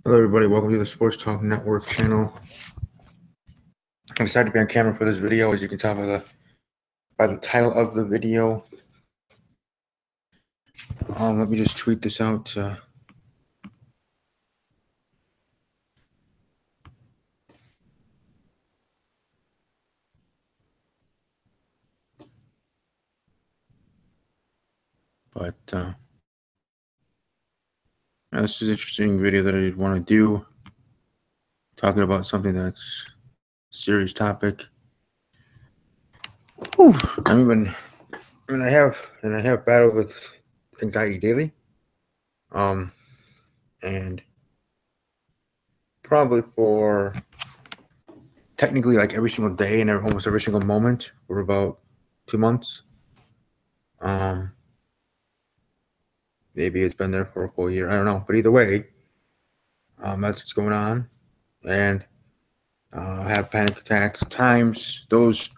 Hello, everybody. Welcome to the Sports Talk Network channel. I'm excited to be on camera for this video, as you can tell by the title of the video. Let me just tweet this out. This is an interesting video that I want to do, talking about something that's a serious topic. I have battled with anxiety daily, and probably for technically like every single day and almost every single moment for about 2 months. Maybe it's been there for a whole year. I don't know, but either way, that's what's going on. And I have panic attacks. Times those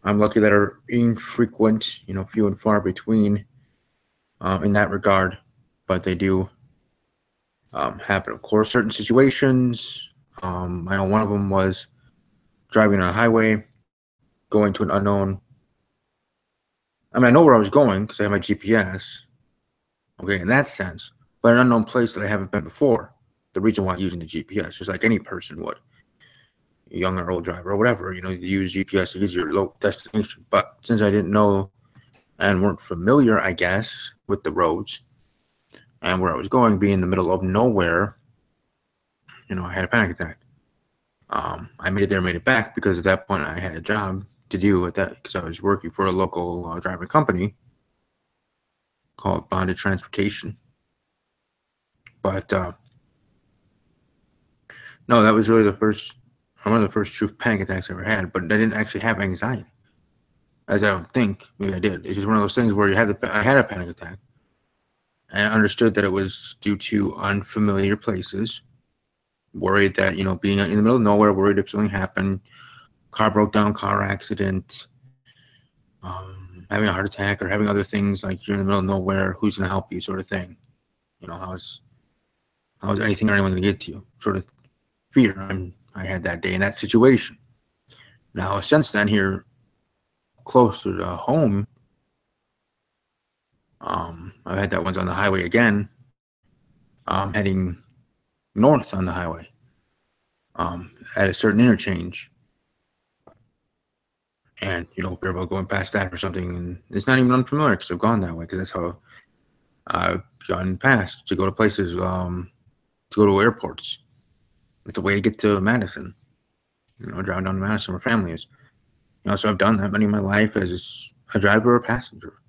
I'm lucky that are infrequent, few and far between in that regard, but they do happen. Of course, certain situations. I know one of them was driving on a highway, going to an unknown. I know where I was going because I have my GPS. Okay, in that sense, but an unknown place that I haven't been before. The reason why I'm using the GPS, just like any person would, young or old driver or whatever, you use GPS to get your local destination. But since I didn't know and weren't familiar, I guess, with the roads and where I was going, being in the middle of nowhere, I had a panic attack. I made it there, made it back, because at that point I had a job to do with that, because I was working for a local driving company called Bonded Transportation. But no, that was really one of the first true panic attacks I ever had. But I didn't actually have anxiety, as I don't think. Maybe I did. It's just one of those things where I had a panic attack, and I understood that it was due to unfamiliar places. Worried that, being in the middle of nowhere, worried if something happened, car broke down, car accident, having a heart attack, or having other things, like you're in the middle of nowhere, who's going to help you, sort of thing. How's anything or anyone going to get to you, sort of fear I had that day in that situation. Now, since then, here closer to home, I've had that once on the highway again, heading north on the highway, at a certain interchange. And, fear about going past that or something. And it's not even unfamiliar because I've gone that way, because that's how I've gone past to go to places, to go to airports. It's the way to get to Madison, driving down to Madison where family is. So I've done that many of my life as a driver or a passenger.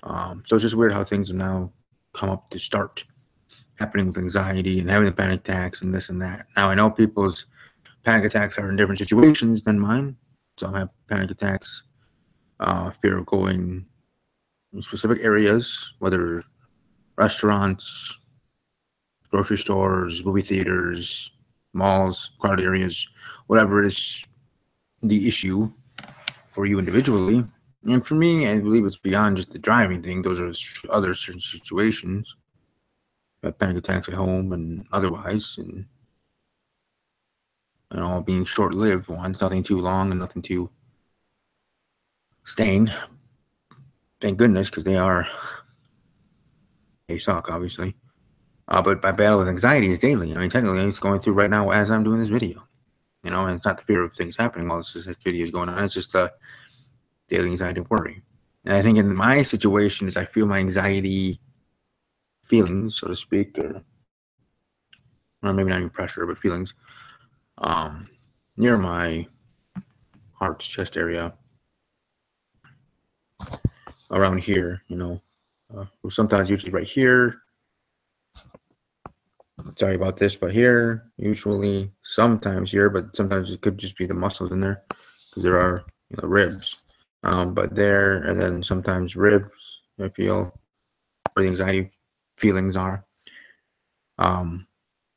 So it's just weird how things have now come up to start happening with anxiety and having the panic attacks and this and that. Now, I know people's panic attacks are in different situations than mine. Some have panic attacks, fear of going in specific areas, whether restaurants, grocery stores, movie theaters, malls, crowded areas, whatever is the issue for you individually. And for me, I believe it's beyond just the driving thing. Those are other certain situations. Panic attacks at home and otherwise, and all being short-lived ones, nothing too long and nothing too staying. Thank goodness, because they suck, obviously. But my battle with anxiety is daily. Technically, it's going through right now as I'm doing this video. And it's not the fear of things happening while this video is going on. It's just daily anxiety and worry. And I think in my situation is I feel my anxiety feelings, so to speak, or maybe not even pressure, but feelings, near my heart, chest area, around here, sometimes usually right here. Sorry about this, but here, usually, sometimes here, but sometimes it could just be the muscles in there, because there are, ribs. But there, and then sometimes ribs, I feel where the anxiety feelings are.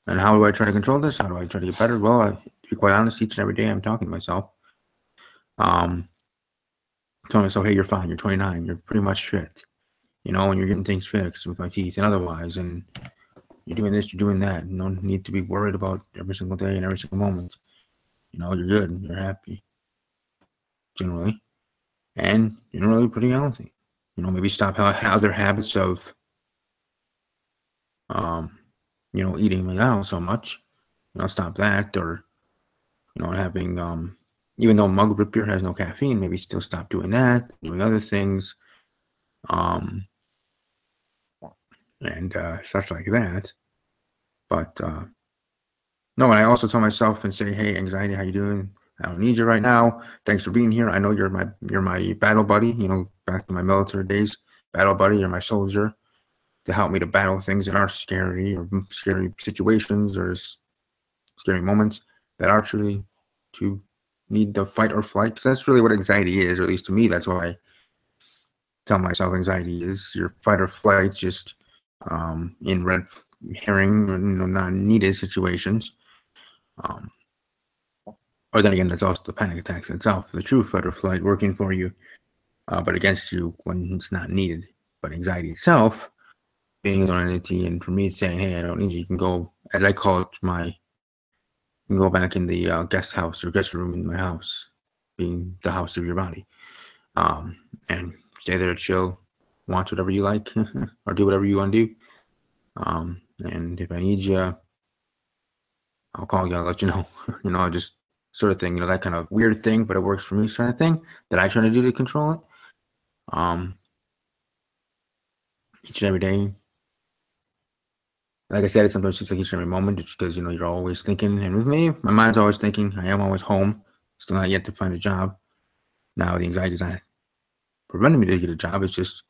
And how do I try to control this? How do I try to get better? Well, to be quite honest, each and every day I'm talking to myself. Telling myself, hey, you're fine, you're 29, you're pretty much fit. And you're getting things fixed with my teeth and otherwise. And you're doing this, you're doing that. You don't need to be worried about every single day and every single moment. You're good, you're happy, generally, and you're really pretty healthy. Maybe stop other habits of, eating McDonald's so much. Stop that, or having, even though mug root beer has no caffeine, maybe still stop doing that, doing other things, and stuff like that. But no, and I also tell myself and say, hey, anxiety, how you doing? I don't need you right now. Thanks for being here. I know you're my battle buddy. Back to my military days, battle buddy. You're my soldier to help me to battle things that are scary, or scary situations, or scary moments that are truly to need the fight or flight. Because that's really what anxiety is, or at least to me, that's what I tell myself anxiety is. Your fight or flight, just in red herring, non-needed situations. Or then again, that's also the panic attacks in itself, the true fight or flight working for you, but against you when it's not needed. But anxiety itself being its own entity, and for me, it's saying, hey, I don't need you. You can go, as I call it, you can go back in the guest house or guest room in my house, being the house of your body, and stay there, chill, watch whatever you like, or do whatever you want to do. And if I need you, I'll call you, I'll let you know, just sort of thing, that kind of weird thing, but it works for me sort of thing that I try to do to control it. Each and every day. Like I said, it sometimes seems like each and every moment, just because, you're always thinking. And with me, my mind's always thinking. I am always home, still not yet to find a job. Now the anxiety is not preventing me to get a job. It's just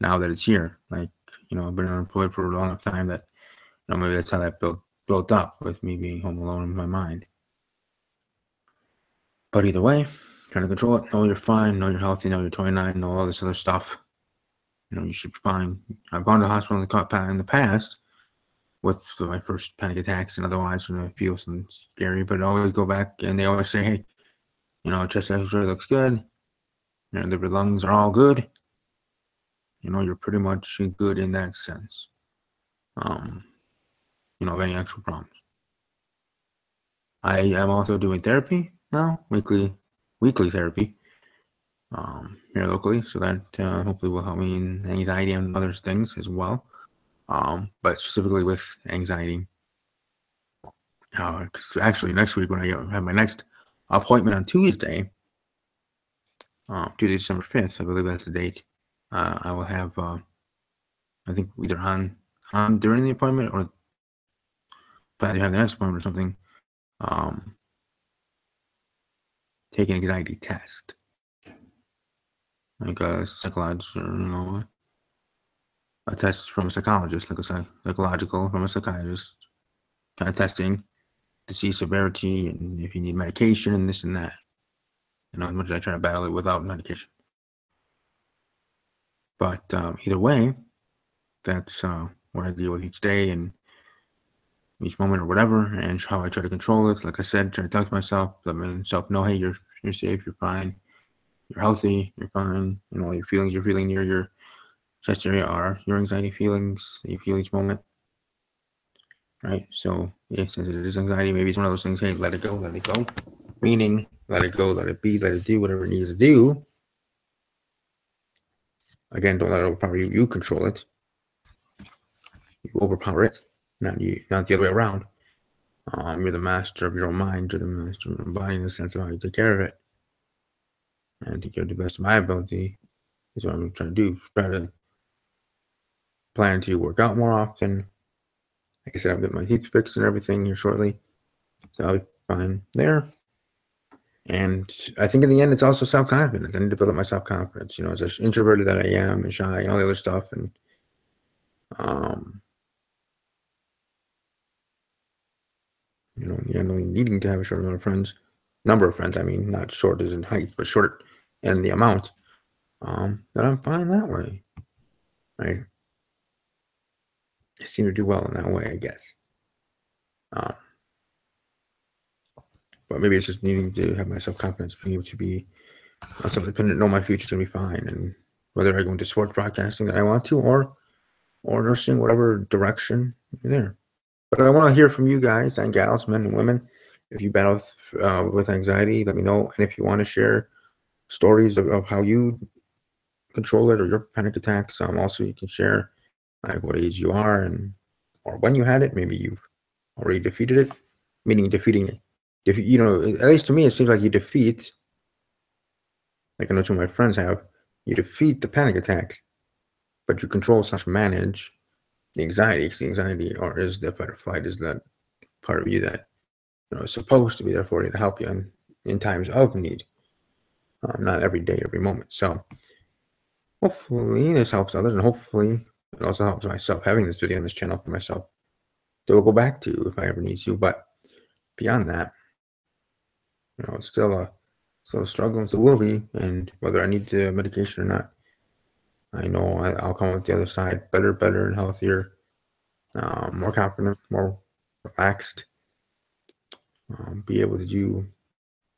now that it's here. Like, I've been unemployed for a long enough time that, maybe that's how that built up with me being home alone in my mind. But either way, trying to control it. Know you're fine. Know you're healthy. Know you're 29. Know all this other stuff. You should be fine. I've gone to the hospital in the past with my first panic attacks and otherwise when I feel something scary, but I always go back and they always say, hey, chest X-ray looks good. The lungs are all good. You're pretty much good in that sense. Of any actual problems. I am also doing therapy now, weekly therapy, here locally, so that hopefully will help me in anxiety and other things as well. But specifically with anxiety. Actually, next week when I have my next appointment on Tuesday, Tuesday, December 5th, I believe that's the date. I will have, I think either on during the appointment or plan to have the next appointment or something, take an anxiety test, like a psychological, a test from a psychologist, like a psychological from a psychiatrist, kind of testing to see severity and if you need medication and this and that. As much as I try to battle it without medication. But either way, that's what I deal with each day and each moment or whatever, and how I try to control it. Like I said, try to talk to myself, let myself know, hey, you're safe, you're fine, you're healthy, you're fine. All your feelings you're feeling near your chest area are your anxiety feelings that you feel each moment. Right? So, yeah, since it is anxiety, maybe it's one of those things, hey, let it go. Meaning, let it go, let it be, let it do whatever it needs to do. Again, don't let it overpower you. You control it. You overpower it, not the other way around. You're the master of your own mind. You're the master of your own body in the sense of how you take care of it. And to give the best of my ability is what I'm trying to do. Try to plan to work out more often. Like I said, I'll get my teeth fixed and everything here shortly. So I'll be fine there. And I think in the end, it's also self-confidence. I need to build up my self-confidence, as an introverted that I am and shy and all the other stuff. And, in the end, only needing to have a short number of friends. I mean, not short as in height, but short in the amount, that I'm fine that way. Right. I seem to do well in that way, I guess. But maybe it's just needing to have my self-confidence, being able to be self-dependent, know my future's going to be fine. And whether I go into sports broadcasting that I want to or nursing, whatever direction, there. But I want to hear from you guys and gals, men and women. If you battle with anxiety, let me know. And if you want to share stories of how you control it or your panic attacks, also you can share like what age you are and or when you had it. Maybe you've already defeated it, meaning defeating it. You know, at least to me, it seems like you defeat. Like I know two of my friends have, you defeat the panic attacks, but you control/manage the anxiety. Because the anxiety or is the fight or flight is that part of you that is supposed to be there for you to help you in times of need. Not every day, every moment. So hopefully this helps others, and hopefully it also helps myself having this video on this channel for myself to go back to if I ever need to. But beyond that, it's still a struggle. It will be, and whether I need to medication or not, I know I'll come with the other side better and healthier, more confident, more relaxed, be able to do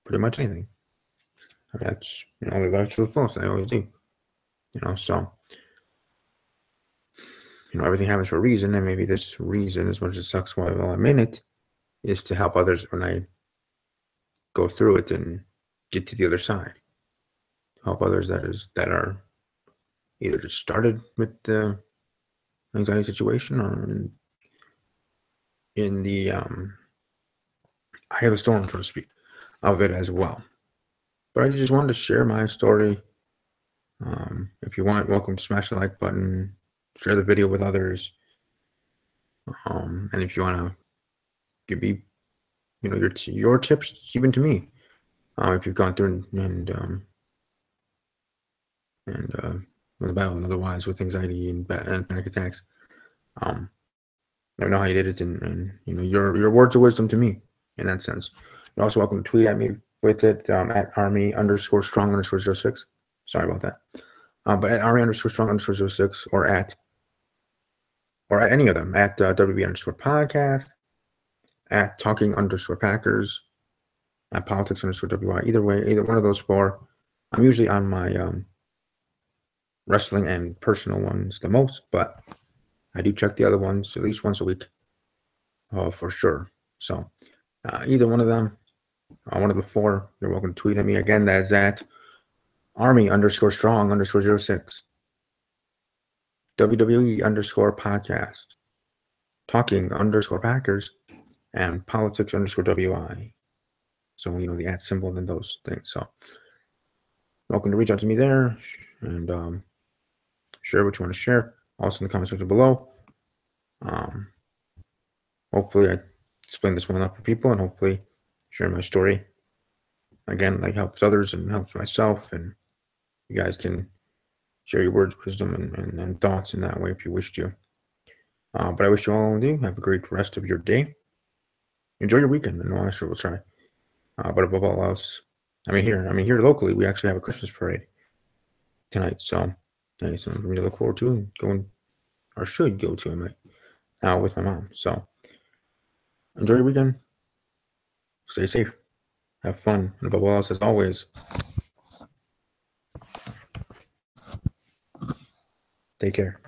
pretty much anything. I mean, that's live life to the fullest. I always do. So everything happens for a reason, and maybe this reason, as much as it sucks while I'm in it, is to help others when I go through it and get to the other side. Help others that are either just started with the anxiety situation or in the eye of the storm, so to speak, of it as well. But I just wanted to share my story. If you want, welcome to smash the like button, share the video with others, and if you want to give me, your tips even to me, if you've gone through and with a battle and otherwise with anxiety and panic attacks, I know how you did it, and your words of wisdom to me in that sense. You're also welcome to tweet at me with it at army_strong_06. Sorry about that. But at army_strong_06 or at any of them at WB_podcast, at talking_Packers, at politics_WI. Either way, either one of those four. I'm usually on my wrestling and personal ones the most, but I do check the other ones at least once a week, for sure. So either one of them, one of the four, you're welcome to tweet at me. Again, that's at army_strong_06, WWE_podcast, talking_Packers, and politics_WI. So, the at symbol and those things. So, welcome to reach out to me there and share what you want to share. Also in the comment section below. Hopefully I explained this one up for people, and hopefully sharing my story again helps others and helps myself, and you guys can share your words, wisdom, and thoughts in that way if you wish to. But I wish you all do have a great rest of your day. Enjoy your weekend, and I'm sure we'll try. But above all else, here locally, we actually have a Christmas parade tonight, so it's something for me to look forward to and going, or should go to, with my mom. So enjoy your weekend. Stay safe. Have fun. And above all else, as always, take care.